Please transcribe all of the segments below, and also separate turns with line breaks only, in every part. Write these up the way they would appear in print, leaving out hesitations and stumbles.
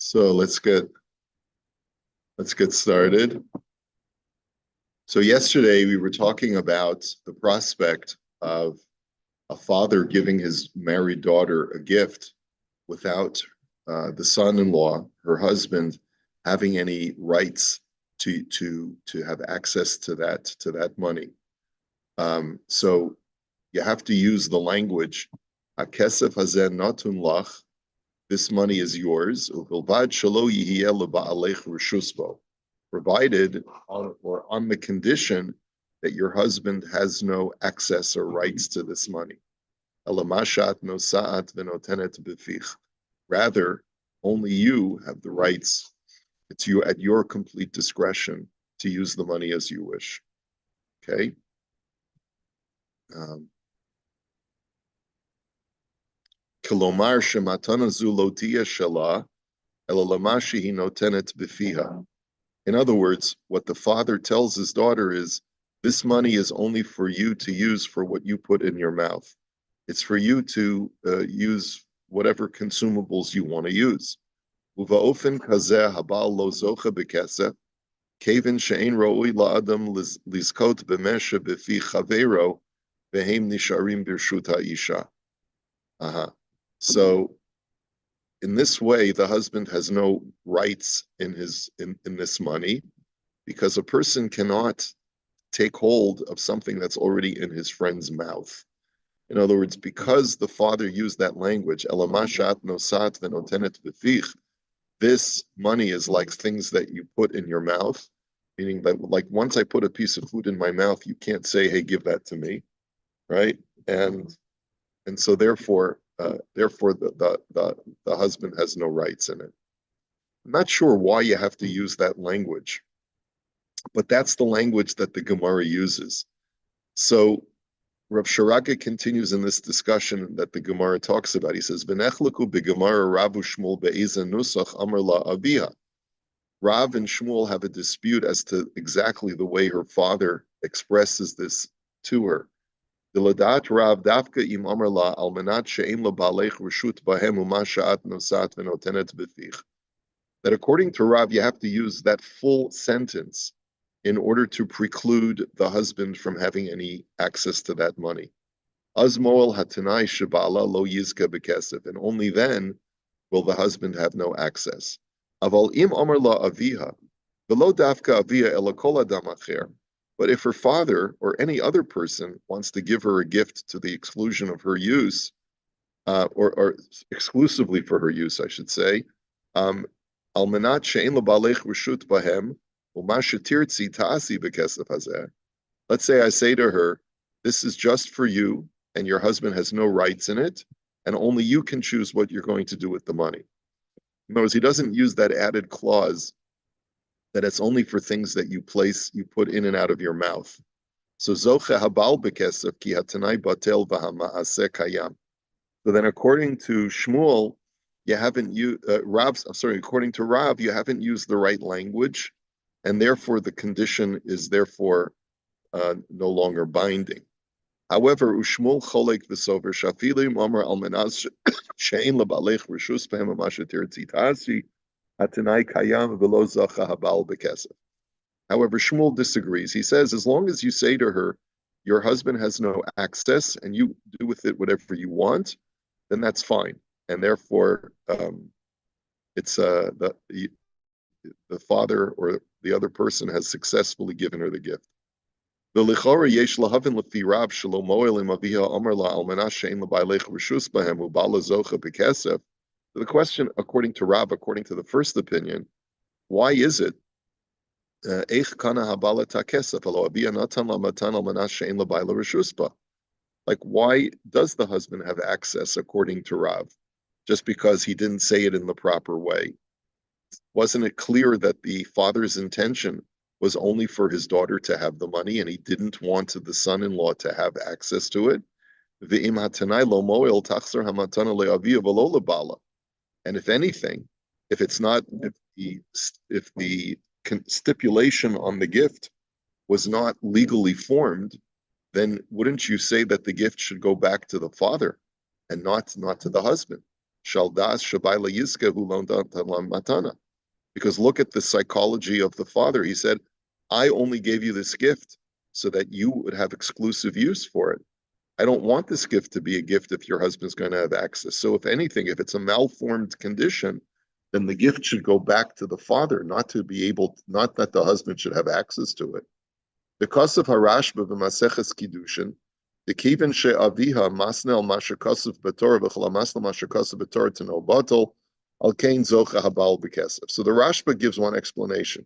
So let's get started. So yesterday we were talking about the prospect of a father giving his married daughter a gift without the son-in-law, her husband, having any rights to have access to that money. So you have to use the language "Hakesef hazeh natun lach." This money is yours. Provided on the condition that your husband has no access or rights to this money. Rather, only you have the rights. It's you at your complete discretion to use the money as you wish. Okay. Kilomar shematana zu lo tiya shela ela lama shehi notenet b'fiha. In other words, what the father tells his daughter is, this money is only for you to use for what you put in your mouth. It's for you to use whatever consumables you want to use. Uva'ofen kazeh habal lo zocha b'kesef, kevin she'ein ro'ui la'adam lizkot b'mesha b'fi chaveiro v'heim nisharim b'rshut ha'isha. So in this way, the husband has no rights in this money, because a person cannot take hold of something that's already in his friend's mouth. In other words, because the father used that language, elamashat nosat venotenet b'fich, this money is like things that you put in your mouth, meaning that, like, once I put a piece of food in my mouth, you can't say, "Hey, give that to me," right? And so therefore the husband has no rights in it. I'm not sure why you have to use that language, but that's the language that the Gemara uses. So Rav Sharaga continues in this discussion that the Gemara talks about. He says, "V'nechleku b'Gemara Rav Shmuel be'eza nusach amar la aviha." Rav and Shmuel have a dispute as to exactly the way her father expresses this to her. That according to Rav, you have to use that full sentence in order to preclude the husband from having any access to that money. And only then will the husband have no access. But if her father or any other person wants to give her a gift to the exclusion of her use, or exclusively for her use, I should say, let's say I say to her, this is just for you, and your husband has no rights in it, and only you can choose what you're going to do with the money. In other words, he doesn't use that added clause that it's only for things that you put in and out of your mouth. So zoche habal bekesef ki hatanai batel v'hama'aseh kayam. So then, according to Shmuel, you haven't used according to Rav, you haven't used the right language, and therefore the condition is therefore no longer binding. However, Ushmuel cholek v'sover shafilim omer almenaz she'ein lebalech reshus behem amashetir tzitasi hatanai kayam v'lo zacha habal bekesef. However, Shmuel disagrees. He says, as long as you say to her, your husband has no access and you do with it whatever you want, then that's fine. And therefore, it's the father or the other person has successfully given her the gift. So the question, according to Rav, according to the first opinion, why is it? Like, why does the husband have access according to Rav? Just because he didn't say it in the proper way. Wasn't it clear that the father's intention was only for his daughter to have the money, and he didn't want the son-in-law to have access to it? And if anything, if the stipulation on the gift was not legally formed, then wouldn't you say that the gift should go back to the father and not to the husband? Shaldas Shabaila Yiska who loaned matana. Because look at the psychology of the father. He said, I only gave you this gift so that you would have exclusive use for it. I don't want this gift to be a gift if your husband's going to have access. So if anything, if it's a malformed condition, then the gift should go back to the father, not to be able, not that the husband should have access to it. Because of Harashba b'Maseches Kiddushin, the kiven she'aviha masnel mashakasav b'Torah v'chala masnel mashakasav b'Torah to no batal al kain zocha habal b'kesef. So the Rashba gives one explanation.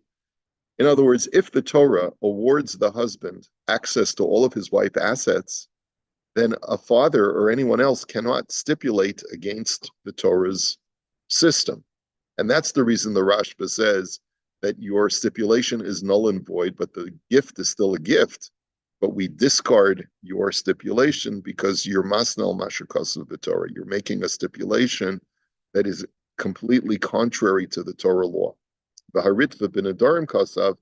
In other words, if the Torah awards the husband access to all of his wife's assets, then a father or anyone else cannot stipulate against the Torah's system. And that's the reason the Rashba says that your stipulation is null and void, but the gift is still a gift. But we discard your stipulation because you're masnal mashakasav b'Torah. You're making a stipulation that is completely contrary to the Torah law. V'haritva b'nedarim kasav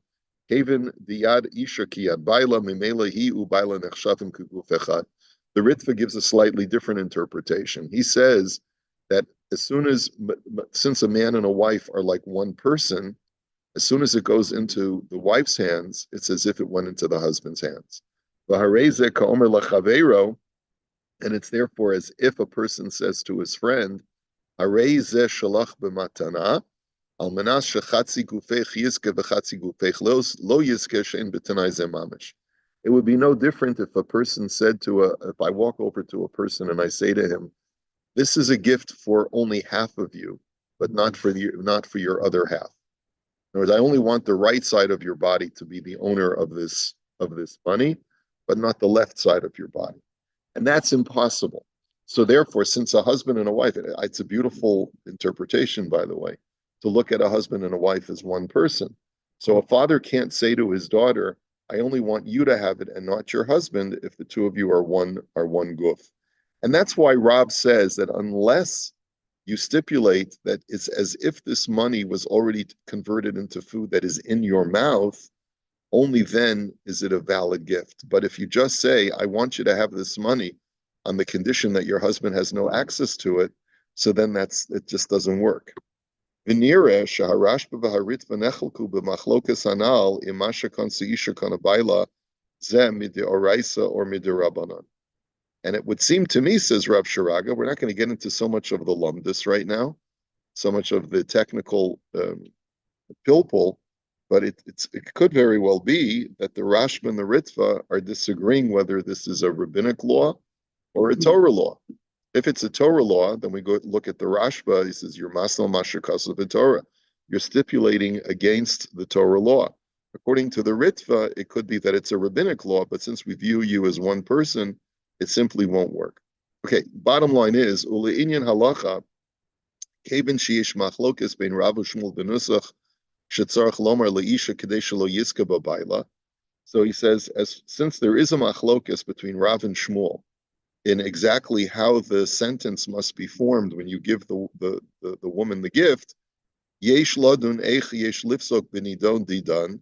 haven diyad isha ki yad baila mimela hi ubaila nechshavim kuguf echad. The Ritva gives a slightly different interpretation. He says that since a man and a wife are like one person, as soon as it goes into the wife's hands, it's as if it went into the husband's hands. And it's therefore as if a person says to his friend, it would be no different if a person said if I walk over to a person and I say to him, this is a gift for only half of you, but not for your other half. In other words, I only want the right side of your body to be the owner of this money, but not the left side of your body. And that's impossible. So therefore, since a husband and a wife, it's a beautiful interpretation, by the way, to look at a husband and a wife as one person. So a father can't say to his daughter, I only want you to have it and not your husband if the two of you are one guf. And that's why Rob says that unless you stipulate that it's as if this money was already converted into food that is in your mouth, only then is it a valid gift. But if you just say, I want you to have this money on the condition that your husband has no access to it, so then it just doesn't work. V'nireh sheharashba v'haritva nechelku b'machlokas hanal imasha kan seisha kan abayla zeh mideoraisa or midirabanan. And it would seem to me, says Rav Sharaga, we're not going to get into so much of the lumdus right now, so much of the technical pilpul, but it could very well be that the Rashba and the Ritva are disagreeing whether this is a rabbinic law or a Torah law. If it's a Torah law, then we go look at the Rashba. He says, you're masal mashakasav b'Torah. You're stipulating against the Torah law. According to the Ritva, it could be that it's a rabbinic law, but since we view you as one person, it simply won't work. Okay, bottom line is, ule'inyan halacha, keben sheyesh machlokes bein Rav u'Shmuel benusach, shetzarach lomar leisha kadei shelo yiska b'bayla. So he says, since there is a machlokes between Rav and Shmuel in exactly how the sentence must be formed when you give the woman the gift, yesh ladun eich yesh lifsok b'nidon didan,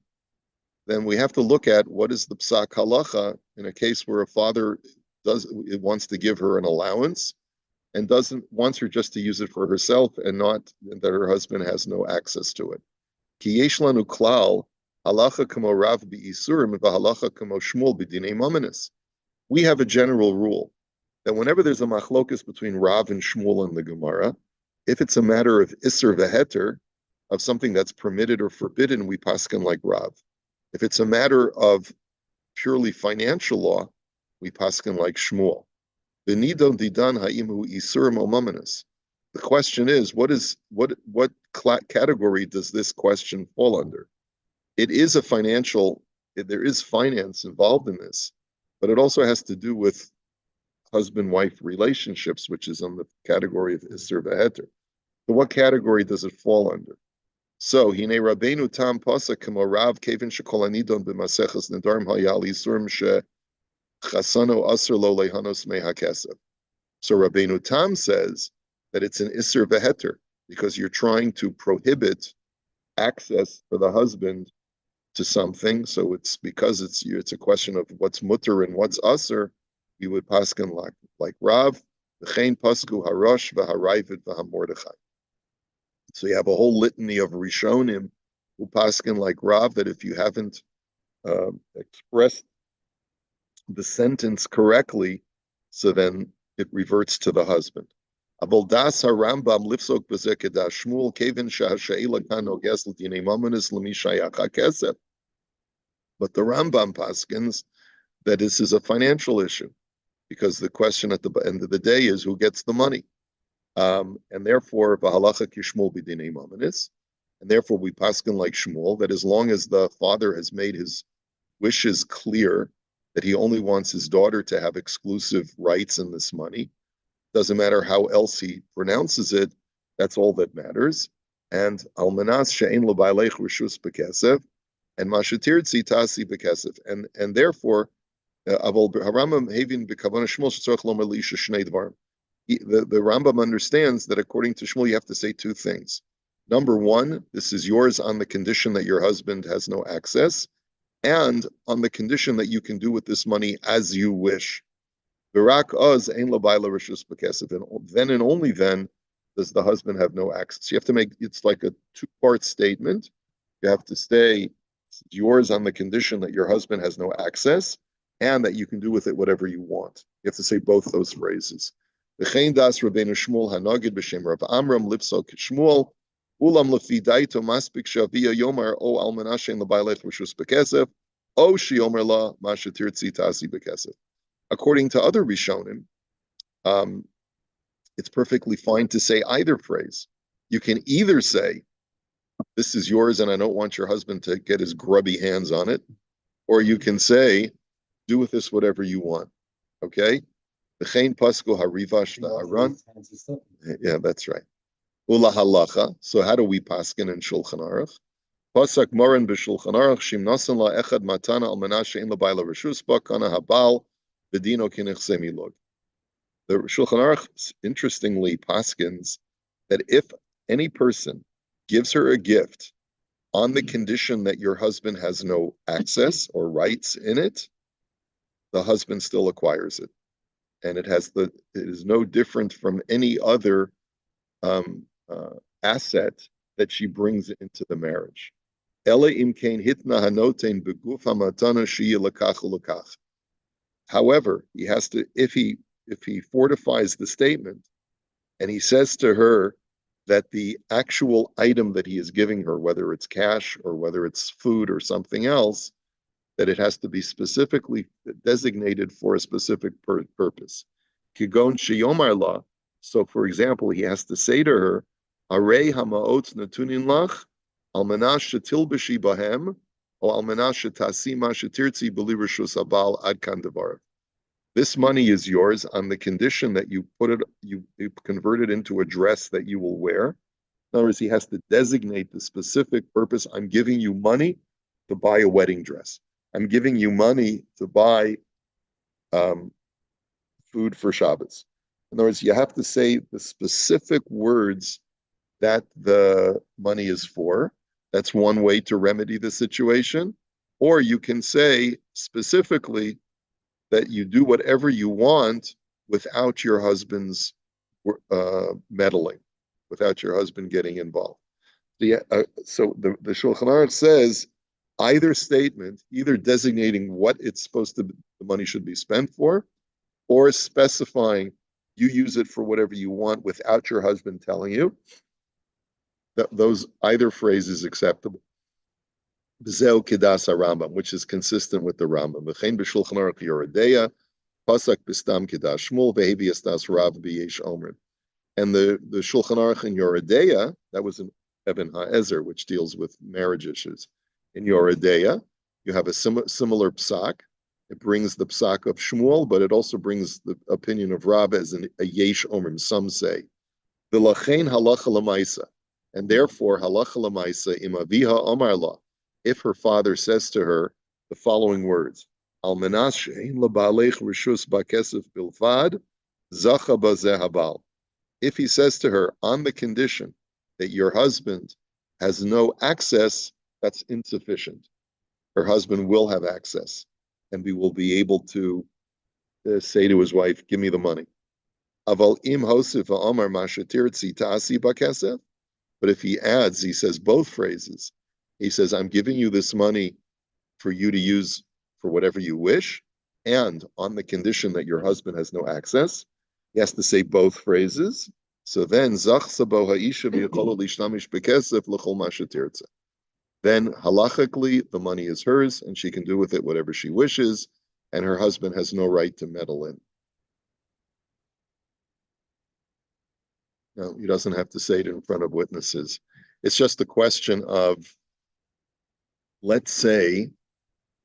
then we have to look at what is the psak halacha in a case where a father wants to give her an allowance and wants her just to use it for herself and not that her husband has no access to it. Ki yesh lanu klal halacha kamo Rav b'isurim v'halacha kamo Shmuel b'dinei mamanis. We have a general rule that whenever there's a machlokus between Rav and Shmuel in the Gemara, if it's a matter of iser v'heter, of something that's permitted or forbidden, we paskin like Rav. If it's a matter of purely financial law, we paskin like Shmuel. V'nidon didan ha'imu isurim omamanis. The question is, what category does this question fall under? It is there is finance involved in this, but it also has to do with husband-wife relationships, which is on the category of Isser V'Heter. So what category does it fall under? So, Hine Rabbeinu Tam Pasuk Kamo Rav Kevin Shekol Anidon B'Maseches Nedarim Hayal Yisurim She Chasano Aser Lo Lehanos Mei HaKesef. So Rabbeinu Tam says that it's an Isser V'Heter because you're trying to prohibit access for the husband to something. So it's because it's a question of what's mutter and what's aser. We would paskin like Rav, V'chein pasku harosh v'harayvet v'hamordechai. So you have a whole litany of Rishonim who paskin like Rav that if you haven't expressed the sentence correctly, so then it reverts to the husband. Avoldas harambam lifsok b'zekedah Shmuel kevin shahasheila kan noges l'dinei mamanis l'mishayacha kesef. But the Rambam paskins that this is a financial issue because the question at the end of the day is who gets the money. And therefore, v'halacha kishmul b'dinei mamanis, and therefore we paskin like Shmuel that as long as the father has made his wishes clear that he only wants his daughter to have exclusive rights in this money, doesn't matter how else he pronounces it, that's all that matters. And almanas she'en l'bailech rishus bekesef, and mashatirtzi tasi bekesef, and therefore, avol haramam having b'kavana Shmuel shetzorach lomer liisha shnei dvarim. The Rambam understands that according to Shmuel, you have to say two things. Number one, this is yours on the condition that your husband has no access, and on the condition that you can do with this money as you wish. Virak oz ein labayla rishus bekesef, and then and only then does the husband have no access. You have to make, it's like a two-part statement. You have to say it's yours on the condition that your husband has no access, and that you can do with it whatever you want. You have to say both those phrases. V'chein das Rabbeinu Shmuel hanogid b'shem Rav Amram lipsok Shmuel ulam lefi daito maspik shavia yomar o almanashen l'bailech rishus bekesef o shiomer la mashatirtzi tasi bekesef. According to other Rishonim, it's perfectly fine to say either phrase. You can either say, this is yours and I don't want your husband to get his grubby hands on it, or you can say, do with this whatever you want. Okay? V'chein pasku harivash v'haran. Yeah, that's right. Ula halacha. So how do we paskin in Shulchan Aruch? Pasak moran b'Shulchan Aruch shim nasan la echad matana al manashe in labayla rishus ba kana habal v'dino kinech semilog. The Shulchan Aruch interestingly paskins that if any person gives her a gift on the condition that your husband has no access or rights in it, the husband still acquires it. And it is no different from any other asset that she brings into the marriage. However, he has to, if he fortifies the statement and he says to her that the actual item that he is giving her, whether it's cash or whether it's food or something else, that it has to be specifically designated for a specific purpose. Kigon sheyomar la. So, for example, he has to say to her, "Arei hamaot natunin lach, almanash shetilbeshi bahem, or almanash shetasi ma shetirtzi b'li rishus habal ad kan devar." This money is yours on the condition that you convert it into a dress that you will wear. In other words, he has to designate the specific purpose. I'm giving you money to buy a wedding dress. I'm giving you money to buy food for Shabbos. In other words, you have to say the specific words that the money is for. That's one way to remedy the situation. Or you can say specifically that you do whatever you want without your husband's meddling, without your husband getting involved. So the Shulchan Aruch says either statement, either designating what it's supposed to, the money should be spent for, or specifying you use it for whatever you want without your husband telling you. Those either phrase is acceptable. B'zeu kedas Rambam, which is consistent with the Rambam. V'chein b'Shulchan Aruch Yoredeya, pasak b'stam kedas Shmuel v'hevi estas Rav b'yesh omrin. And the Shulchan Aruch in Yoredeya, that was in Eben HaEzer, which deals with marriage issues. In Yoredeya, you have a similar psak. It brings the psak of Shmuel, but it also brings the opinion of Rav as a yesh omrim, some say. V'lachein halacha l'maisa. And therefore, halacha l'maisa im aviha omar la. If her father says to her the following words, Al menas she'ein lebalech rishus ba'kesef bilvad, zacha bazeh habal. If he says to her, on the condition that your husband has no access, that's insufficient. Her husband will have access, and we will be able to say to his wife, give me the money. Aval im hosif Omar mashatirtzi tasi bakesef. But if he adds, he says both phrases. He says, I'm giving you this money for you to use for whatever you wish, and on the condition that your husband has no access. He has to say both phrases. So then, then halachically, the money is hers, and she can do with it whatever she wishes, and her husband has no right to meddle in. No, he doesn't have to say it in front of witnesses. It's just a question of, let's say,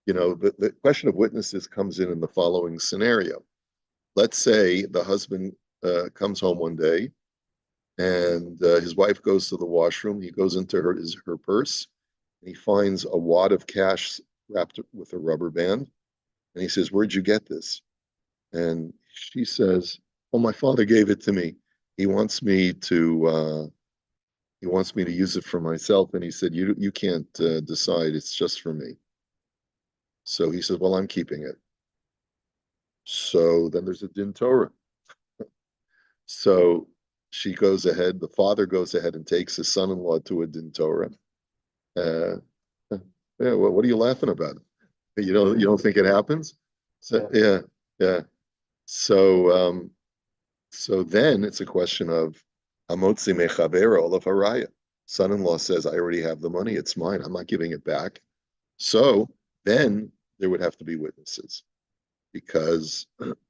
the question of witnesses comes in the following scenario. Let's say the husband comes home one day and his wife goes to the washroom. He goes into her purse and he finds a wad of cash wrapped with a rubber band. And he says, "Where'd you get this?" And she says, "Oh, my father gave it to me. He wants me to use it for myself." And he said, "You can't decide. It's just for me." So he says, "Well, I'm keeping it." So then there's a din Torah. So the father goes ahead and takes his son-in-law to a din Torah. Uh, yeah, well, what are you laughing about? You don't think it happens? So yeah. So then it's a question of Hamotzi mechavera olav haraya. Son-in-law says, I already have the money, it's mine, I'm not giving it back. So then there would have to be witnesses because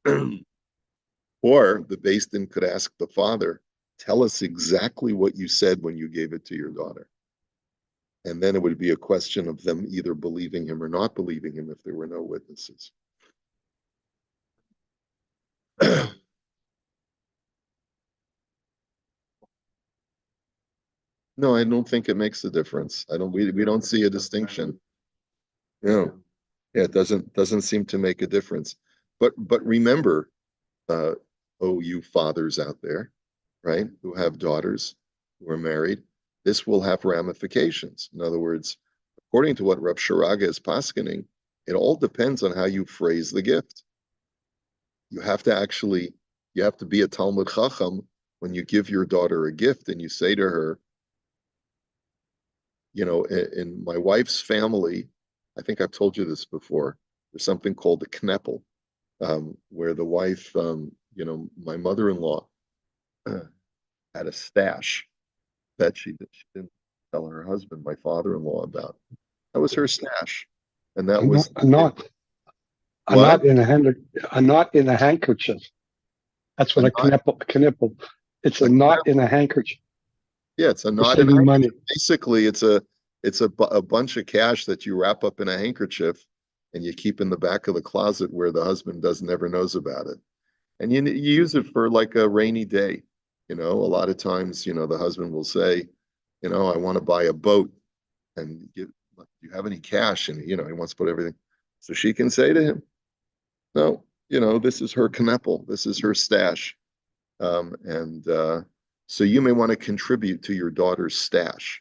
or the Beis Din could ask the father, tell us exactly what you said when you gave it to your daughter. And then it would be a question of them either believing him or not believing him if there were no witnesses. No, I don't think it makes a difference. We don't see a distinction. No. Yeah, it doesn't seem to make a difference. But remember, uh, oh, you fathers out there, right, who have daughters who are married, this will have ramifications. In other words, according to what Reb Sharaga is paskening, it all depends on how you phrase the gift. You have to be a Talmud Chacham when you give your daughter a gift and you say to her, in my wife's family, I think I've told you this before, there's something called a kneppel, where the wife, my mother-in-law had a stash that she didn't tell her husband, my father-in-law, about. That was her stash. And that was
a
what?
knot in a knot in a handkerchief. That's what a knipple. It's a knot in a handkerchief.
Yeah, it's a
For
knot in a
saving money.
handkerchief. Basically, it's a bunch of cash that you wrap up in a handkerchief and you keep in the back of the closet where the husband never knows about it. And you use it for like a rainy day. A lot of times, the husband will say, I want to buy a boat, and do you have any cash? And he wants to put everything. So she can say to him, no, this is her kneppel, this is her stash. And so you may want to contribute to your daughter's stash,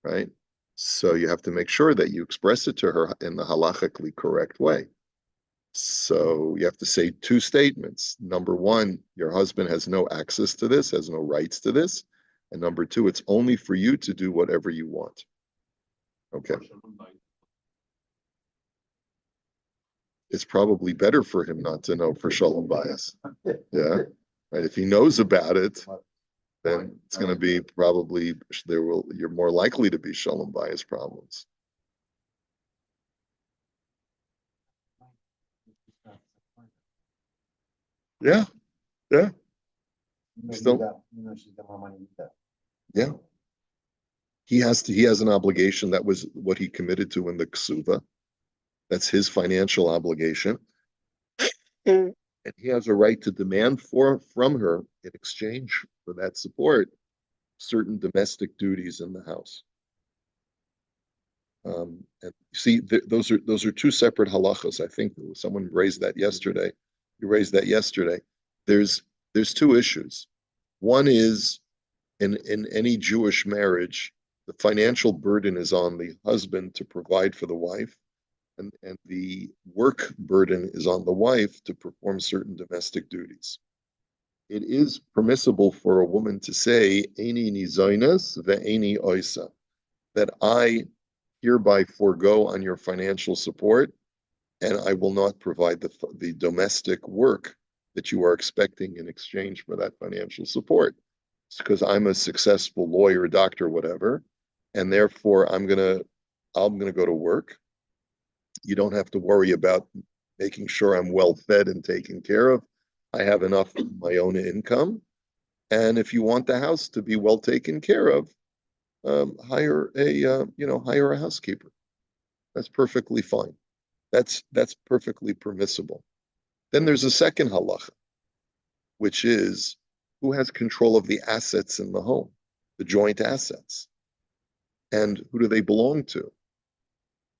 right? So you have to make sure that you express it to her in the halachically correct way. So you have to say two statements. Number one, your husband has no access to this, has no rights to this. And number two, it's only for you to do whatever you want. Okay. It's probably better for him not to know for shalom bias. Yeah. Right. If he knows about it, then it's going to be probably you're more likely to be shalom bias problems. Yeah. Yeah. Still, yeah. He has an obligation. That was what he committed to in the ksuva. That's his financial obligation. And he has a right to demand from her in exchange for that support certain domestic duties in the house. And see, those are two separate halachas. I think someone raised that yesterday. You raised that yesterday. There's two issues. One is in any Jewish marriage, the financial burden is on the husband to provide for the wife, and the work burden is on the wife to perform certain domestic duties. it is permissible for a woman to say, Eini nizoines ve'eini oisa, that I hereby forego on your financial support, and I will not provide the domestic work that you are expecting in exchange for that financial support. It's because I'm a successful lawyer, doctor, whatever, and therefore I'm gonna go to work. You don't have to worry about making sure I'm well fed and taken care of. I have enough of my own income. And if you want the house to be well taken care of, hire a housekeeper. That's perfectly fine. That's perfectly permissible. Then there's a second halacha, which is who has control of the assets in the home, the joint assets, and who do they belong to?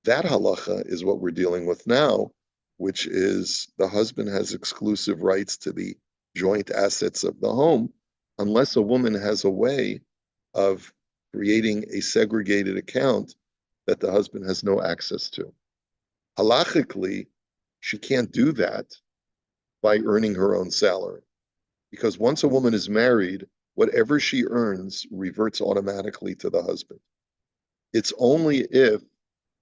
That halacha is what we're dealing with now, which is the husband has exclusive rights to the joint assets of the home, unless a woman has a way of creating a segregated account that the husband has no access to. Halachically, she can't do that by earning her own salary. Because once a woman is married, whatever she earns reverts automatically to the husband. It's only if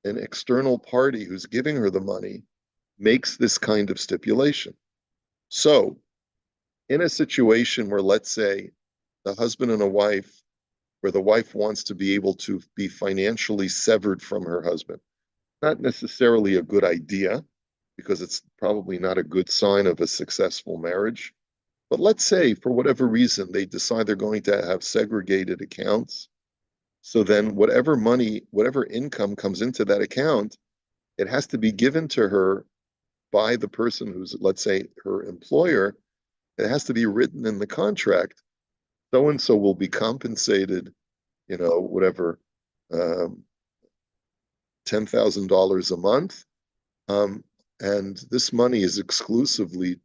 an external party who's giving her the money makes this kind of stipulation. So, in a situation where, let's say, the husband and a wife, where the wife wants to be able to be financially severed from her husband, not necessarily a good idea, because it's probably not a good sign of a successful marriage. But let's say, for whatever reason, they decide they're going to have segregated accounts. So then, whatever money, whatever income comes into that account, it has to be given to her by the person who's, let's say, her employer. It has to be written in the contract. So and so will be compensated, whatever, $10,000 a month. And this money is exclusively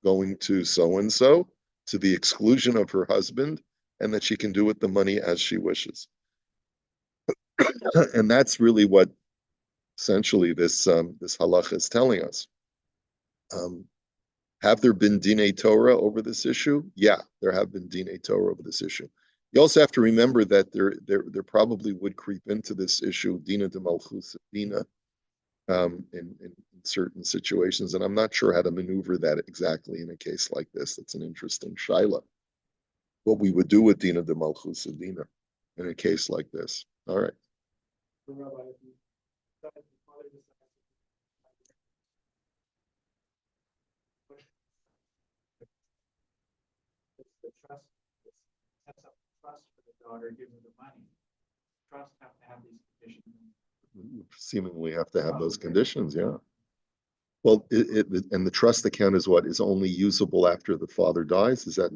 going to so and so, to the exclusion of her husband, and that she can do with the money as she wishes. And that's really what essentially this halacha is telling us. Have there been dinei Torah over this issue? Yeah, there have been dinei Torah over this issue. You also have to remember that there probably would creep into this issue dina de malchus dina in certain situations, and I'm not sure how to maneuver that exactly in a case like this. That's an interesting shaila. What we would do with dina de malchus dina in a case like this. All right.
The trust sets up a trust for the daughter, gives her the money. Trust have to have these conditions.
Seemingly have to have those conditions, yeah. Well, and the trust account is what is only usable after the father dies. Is that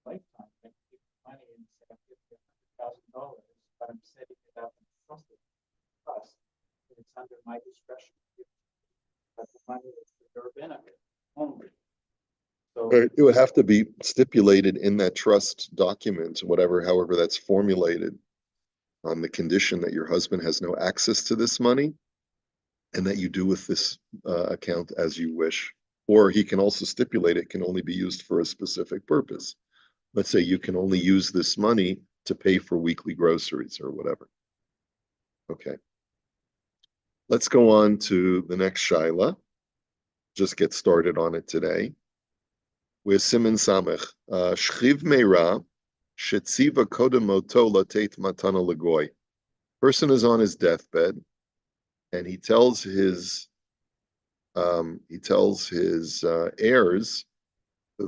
Lifetime, I can give money and say I'm giving you $100,000, but I'm setting it up in trust, and it's under my discretion. But the money is for your benefit only. So
it would have to be stipulated in that trust document, however that's formulated, on the condition that your husband has no access to this money and that you do with this account as you wish. Or he can also stipulate it can only be used for a specific purpose. Let's say you can only use this money to pay for weekly groceries or whatever. Okay. Let's go on to the next shaila. Just get started on it today. With Siman Samech. Shchiv meira shetziva kodem moto latet matana legoy. Person is on his deathbed, and he tells his heirs,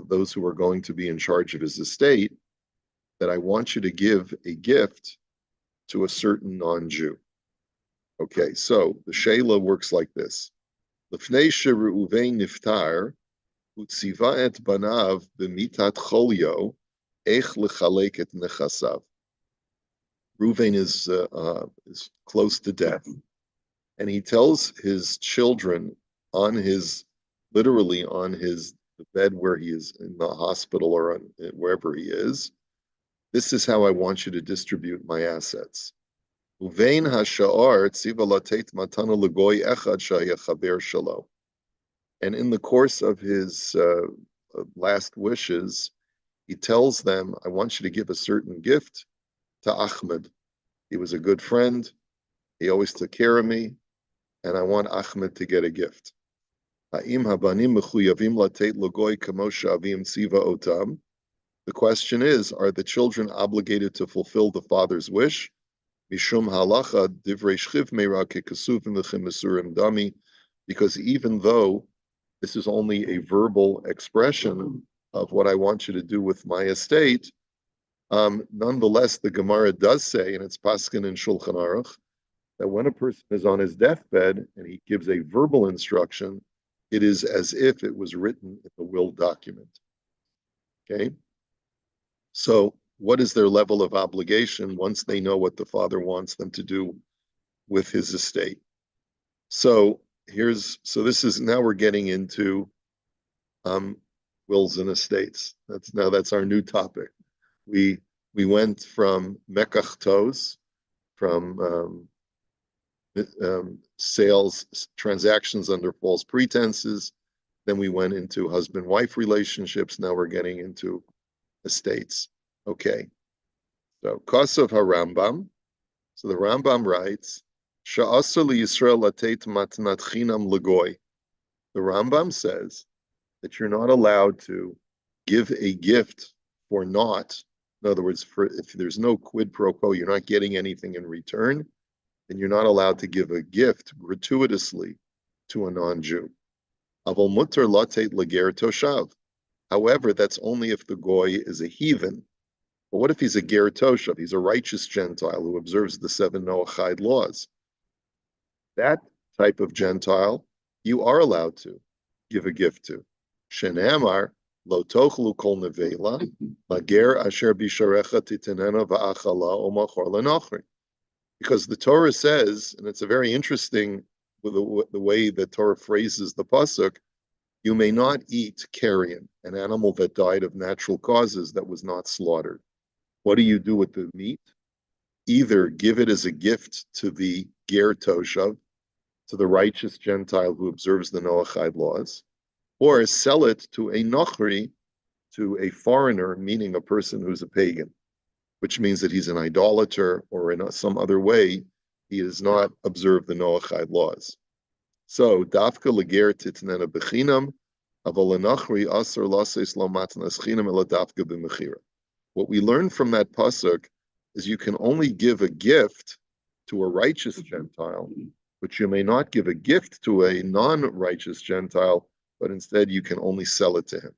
those who are going to be in charge of his estate, that I want you to give a gift to a certain non-Jew. Okay, so the Sheila works like this. Lefnei sheReuven niftar, utziva et banav b'mitat cholyo, ech lechalek et nechasav. Reuven is close to death, and he tells his children literally on his bed where he is in the hospital or wherever he is, this is how I want you to distribute my assets. Uvein hasha'ar tziva latet matana legoy echad shaya chaber shalo. And in the course of his last wishes, he tells them, I want you to give a certain gift to Ahmed. He was a good friend. He always took care of me. And I want Ahmed to get a gift. The question is, are the children obligated to fulfill the father's wish? Mishum halacha divrei shchiv meira kekasuvim v'chimesurim dami, because even though this is only a verbal expression of what I want you to do with my estate, nonetheless, the Gemara does say, and it's Paskin in Shulchan Aruch, that when a person is on his deathbed and he gives a verbal instruction, it is as if it was written in the will document. Okay? So what is their level of obligation once they know what the father wants them to do with his estate? So this is now we're getting into wills and estates. That's our new topic. We went from mekach tos, from sales transactions under false pretenses. Then we went into husband-wife relationships. Now we're getting into estates. Okay. So Kosov HaRambam. So the Rambam writes, Sha'asar Yisrael latet matnat chinam legoy. The Rambam says that you're not allowed to give a gift for naught. In other words, if there's no quid pro quo, you're not getting anything in return, then you're not allowed to give a gift gratuitously to a non-Jew. Aval mutar latet leger toshav. However, that's only if the goy is a heathen. But what if he's a ger toshav? He's a righteous Gentile who observes the 7 Noachide laws. That type of Gentile, you are allowed to give a gift to. Shene'amar lo tochlu kol nevela lager asher bisharecha titenena va'achala o machor lenochri. Because the Torah says, and it's a very interesting the way the Torah phrases the pasuk, you may not eat carrion, an animal that died of natural causes that was not slaughtered. What do you do with the meat? Either give it as a gift to the ger toshav, to the righteous Gentile who observes the Noachide laws, or sell it to a nochri, to a foreigner, meaning a person who's a pagan, which means that he's an idolater or in some other way he does not observe the Noachide laws. So, dafka leger titnena bechinam, aval nochri asar lases lo matnas chinam ela dafka b'mechira. What we learn from that pasuk is you can only give a gift to a righteous Gentile, but you may not give a gift to a non-righteous Gentile, but instead you can only sell it to him.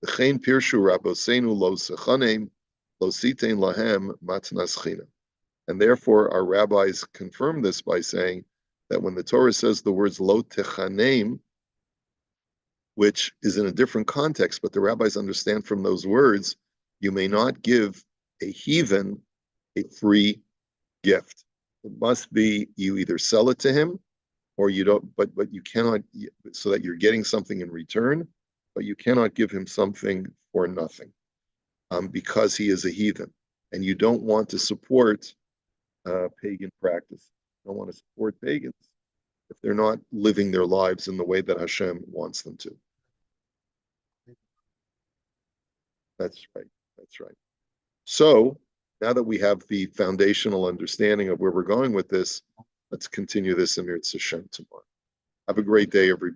V'chein pirshu rabosenu lo sechanem lo sitein lahem matnas chinam. And therefore our rabbis confirm this by saying that when the Torah says the words lo techanem, which is in a different context, but the rabbis understand from those words, you may not give a heathen a free gift. It must be you either sell it to him or you don't, but you cannot, so that you're getting something in return, but you cannot give him something for nothing because he is a heathen. And you don't want to support pagan practice. You don't want to support pagans if they're not living their lives in the way that Hashem wants them to. That's right. That's right. So now that we have the foundational understanding of where we're going with this, let's continue this in Mirz Hashem tomorrow. Have a great day, everybody.